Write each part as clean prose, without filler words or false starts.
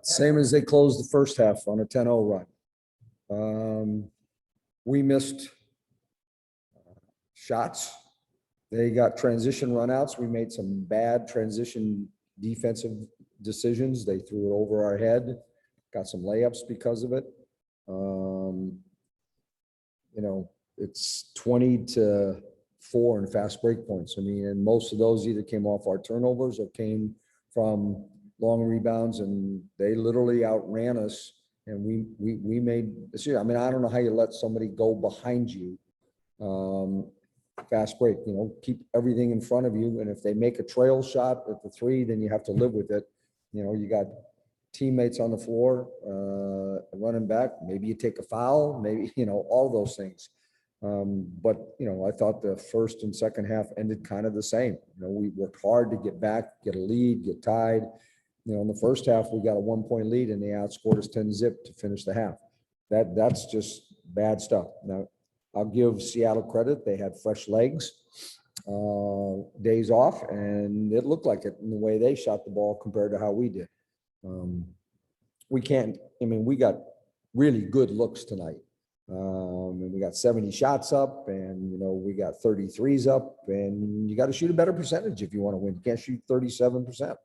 Same as they closed the first half on a 10-0 run. We missed shots. They got transition runouts. We made some bad transition defensive decisions. They threw it over our head, got some layups because of it. It's 20-4 in fast break points. I mean, and most of those either came off our turnovers or came from long rebounds, and they literally outran us. And we made, I mean, I don't know how you let somebody go behind you. Fast break, keep everything in front of you. And if they make a trail shot at the three, then you have to live with it. You got teammates on the floor, running back, maybe you take a foul, maybe, all those things. But I thought the first and second half ended kind of the same. We worked hard to get back, get a lead, get tied. In the first half, we got a 1-point lead and they outscored us 10-0 to finish the half. That's just bad stuff. Now, I'll give Seattle credit. They had fresh legs, days off, and it looked like it in the way they shot the ball compared to how we did. We got really good looks tonight. And we got 70 shots up, and, we got 33s up, and you got to shoot a better percentage if you want to win. You can't shoot 37%.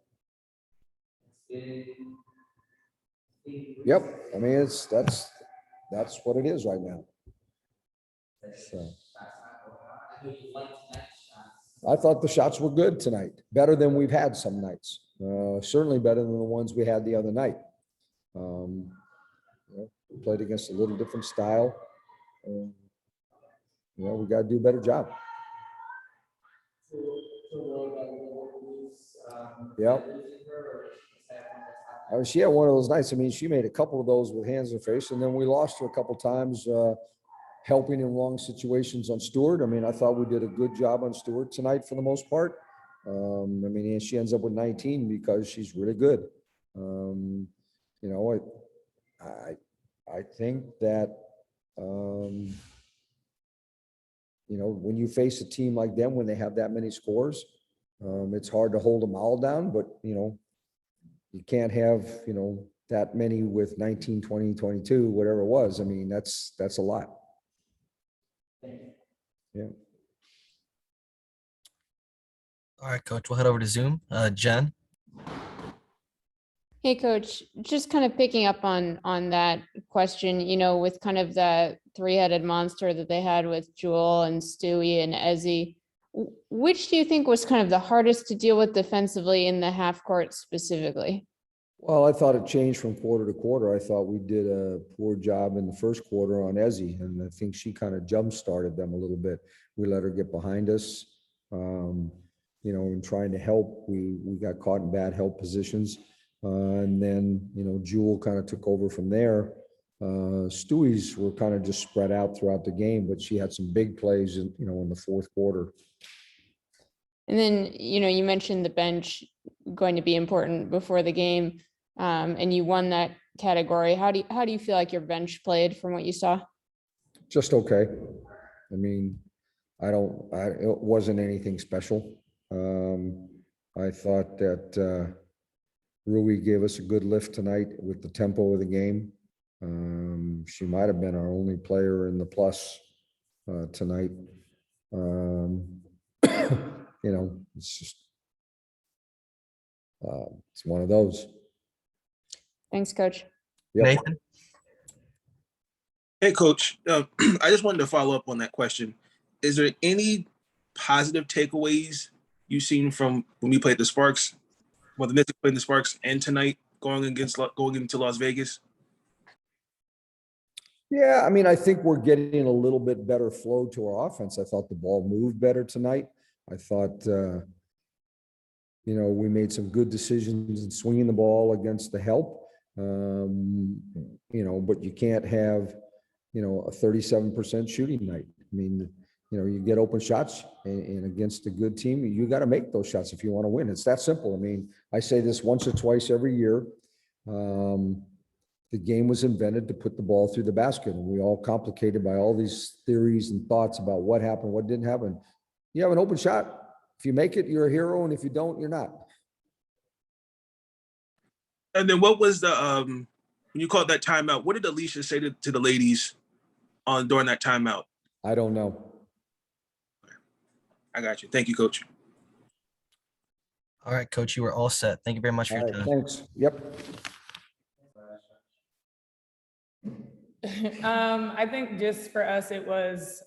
Yep. I mean, that's what it is right now. So I thought the shots were good tonight, better than we've had some nights. Certainly better than the ones we had the other night. We played against a little different style. We got to do a better job. Yep. She had one of those nights. I mean, she made a couple of those with hands in her face, and then we lost her a couple of times helping in wrong situations on Stewart. I mean, I thought we did a good job on Stewart tonight for the most part. And she ends up with 19 because she's really good. I think that, when you face a team like them, when they have that many scores, it's hard to hold them all down, but, you can't have, that many with 19, 20, 22, whatever it was. I mean, that's a lot. Yeah. All right, Coach, we'll head over to Zoom. Jen. Hey, Coach, just kind of picking up on that question, with kind of the three-headed monster that they had with Jewel and Stewie and Ezzy, which do you think was kind of the hardest to deal with defensively in the half court specifically? Well, I thought it changed from quarter to quarter. I thought we did a poor job in the first quarter on Ezzy, and I think she kind of jump-started them a little bit. We let her get behind us, in trying to help. We got caught in bad help positions. And then, Jewel kind of took over from there. Stewie's were kind of just spread out throughout the game, but she had some big plays in the fourth quarter. And then, you mentioned the bench going to be important before the game, and you won that category. How do you feel like your bench played from what you saw? Just okay. I mean, it wasn't anything special. I thought that Rui gave us a good lift tonight with the tempo of the game. She might have been our only player in the plus tonight. It's just it's one of those. Thanks, Coach. Yep. Nathan. Hey, Coach. I just wanted to follow up on that question. Is there any positive takeaways you've seen from when we played the Sparks, the Mystics played the Sparks, and tonight going into Las Vegas? Yeah, I mean, I think we're getting a little bit better flow to our offense. I thought the ball moved better tonight. I thought, we made some good decisions in swinging the ball against the help. But you can't have, a 37% shooting night. I mean, you get open shots and against a good team, you got to make those shots if you want to win. It's that simple. I mean, I say this once or twice every year. The game was invented to put the ball through the basket, and we all complicated by all these theories and thoughts about what happened, what didn't happen. You have an open shot, If you make it, you're a hero, and if you don't, you're not. And then what was the when you called that timeout? What did Alysha say to the ladies during that timeout? I don't know. I got you. Thank you, Coach. All right, Coach, you are all set. Thank you very much for All your right, time. thanks. Yep. I think just for us, it was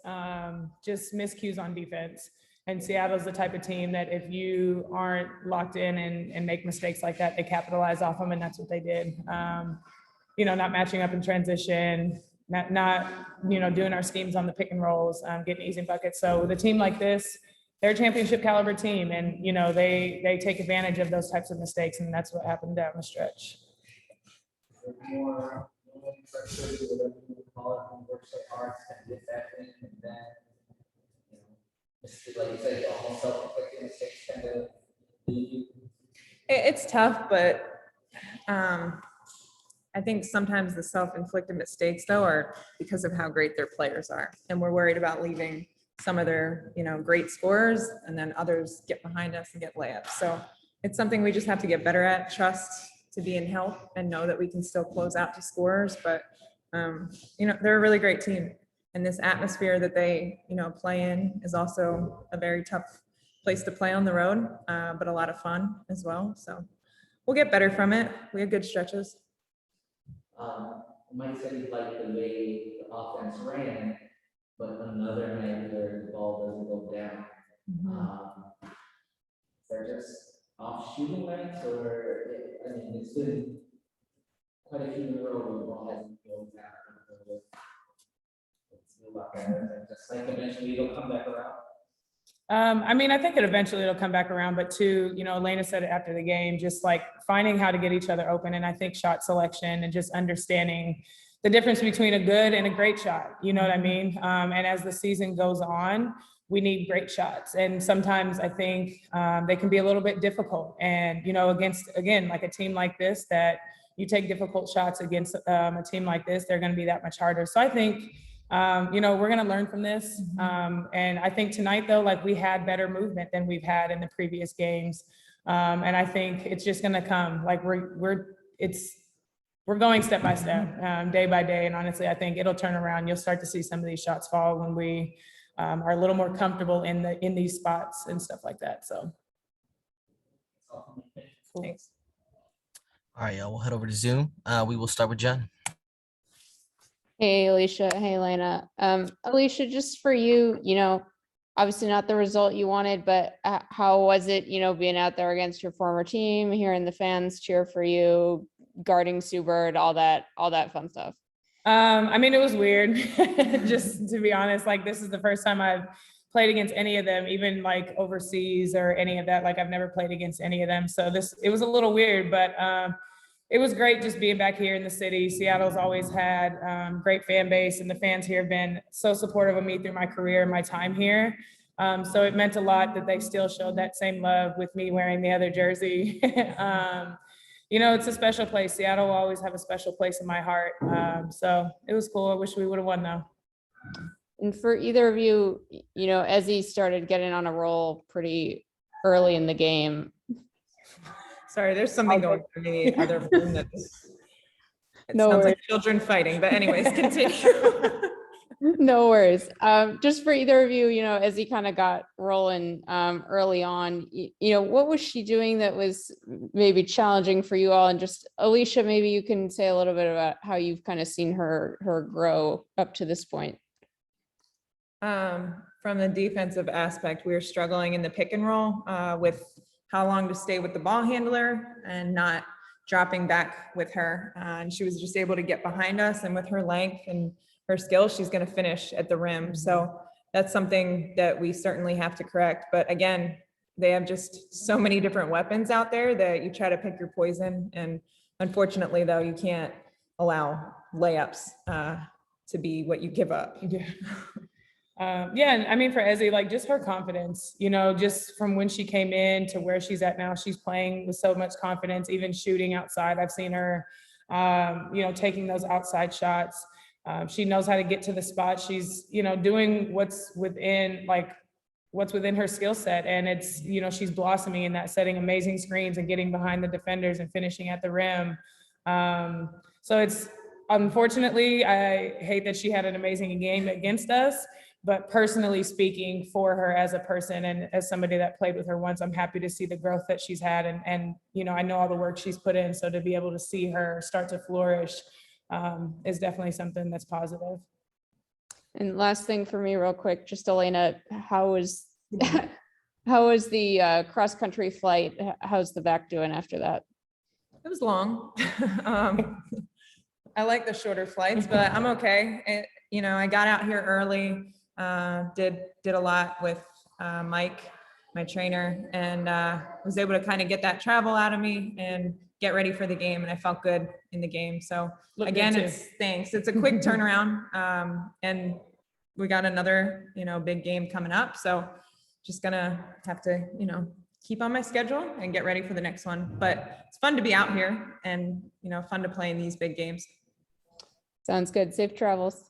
just miscues on defense. And Seattle's the type of team that if you aren't locked in and make mistakes like that, they capitalize off them, and that's what they did. Not matching up in transition, not doing our schemes on the pick and rolls, getting easy buckets. So with a team like this, they're a championship caliber team, and they take advantage of those types of mistakes, and that's what happened down the stretch. It's tough, but I think sometimes the self-inflicted mistakes though are because of how great their players are, and we're worried about leaving some of their great scorers, and then others get behind us and get layups. So it's something we just have to get better at. Trust to be in help and know that we can still close out to scorers, but they're a really great team, and this atmosphere that they play in is also a very tough place to play on the road, but a lot of fun as well. So we'll get better from it. We had good stretches. Mike said he liked the way the offense ran, but another night where the ball doesn't go down. They're just off shooting nights, or it's been quite a few in a row where the ball hasn't gone down. It's a lot better. Just like eventually it'll come back around. I think that eventually it'll come back around, but too, Elena said it after the game, just like finding how to get each other open. And I think shot selection and just understanding the difference between a good and a great shot, you know what I mean? And as the season goes on, we need great shots. And sometimes I think they can be a little bit difficult. And, against, again, like a team like this, that you take difficult shots against a team like this, they're going to be that much harder. So I think, we're going to learn from this. And I think tonight, though, like we had better movement than we've had in the previous games. And I think it's just going to come. Like we're going step by step, day by day. And honestly, I think it'll turn around. You'll start to see some of these shots fall when we are a little more comfortable in these spots and stuff like that. So. Thanks. All right, y'all, we'll head over to Zoom. We will start with Jen. Hey, Alysha. Hey, Elena. Alysha, just for you, obviously not the result you wanted, but how was it, being out there against your former team, hearing the fans cheer for you, guarding Sue Bird, all that fun stuff? It was weird, just to be honest. Like, this is the first time I've played against any of them, even like overseas or any of that. Like, I've never played against any of them. So it was a little weird, but it was great just being back here in the city. Seattle's always had great fan base, and the fans here have been so supportive of me through my career and my time here. So it meant a lot that they still showed that same love with me wearing the other jersey. It's a special place. Seattle will always have a special place in my heart. So it was cool. I wish we would have won though. And for either of you, as he started getting on a roll pretty early in the game. Sorry, there's something going on in the other room it No sounds worries. like children fighting, but anyways, continue. No worries. Just for either of you, as he kind of got rolling early on, what was she doing that was maybe challenging for you all? And just Alysha, maybe you can say a little bit about how you've kind of seen her grow up to this point. From the defensive aspect, we were struggling in the pick and roll with how long to stay with the ball handler and not dropping back with her. And she was just able to get behind us, and with her length and her skills, she's going to finish at the rim. So that's something that we certainly have to correct. But again, they have just so many different weapons out there that you try to pick your poison. And unfortunately, though, you can't allow layups to be what you give up. Yeah. For Ezzy, like just her confidence, just from when she came in to where she's at now, she's playing with so much confidence, even shooting outside. I've seen her, taking those outside shots. She knows how to get to the spot. She's, doing what's within, like, what's within her skill set. And it's, you know, she's blossoming in that, setting amazing screens and getting behind the defenders and finishing at the rim. So it's, unfortunately, I hate that she had an amazing game against us, but personally speaking, for her as a person and as somebody that played with her once, I'm happy to see the growth that she's had. And you know, I know all the work she's put in. So to be able to see her start to flourish is definitely something that's positive. And last thing for me, real quick, just Elena, how was the cross-country flight? How's the back doing after that? It was long. I like the shorter flights, but I'm okay. You know, I got out here early, did a lot with Mike, my trainer, and was able to kind of get that travel out of me and get ready for the game. And I felt good in the game. So again, it's a quick turnaround. And we got another, you know, big game coming up. So just gonna have to, you know, keep on my schedule and get ready for the next one. But it's fun to be out here and, you know, fun to play in these big games. Sounds good. Safe travels.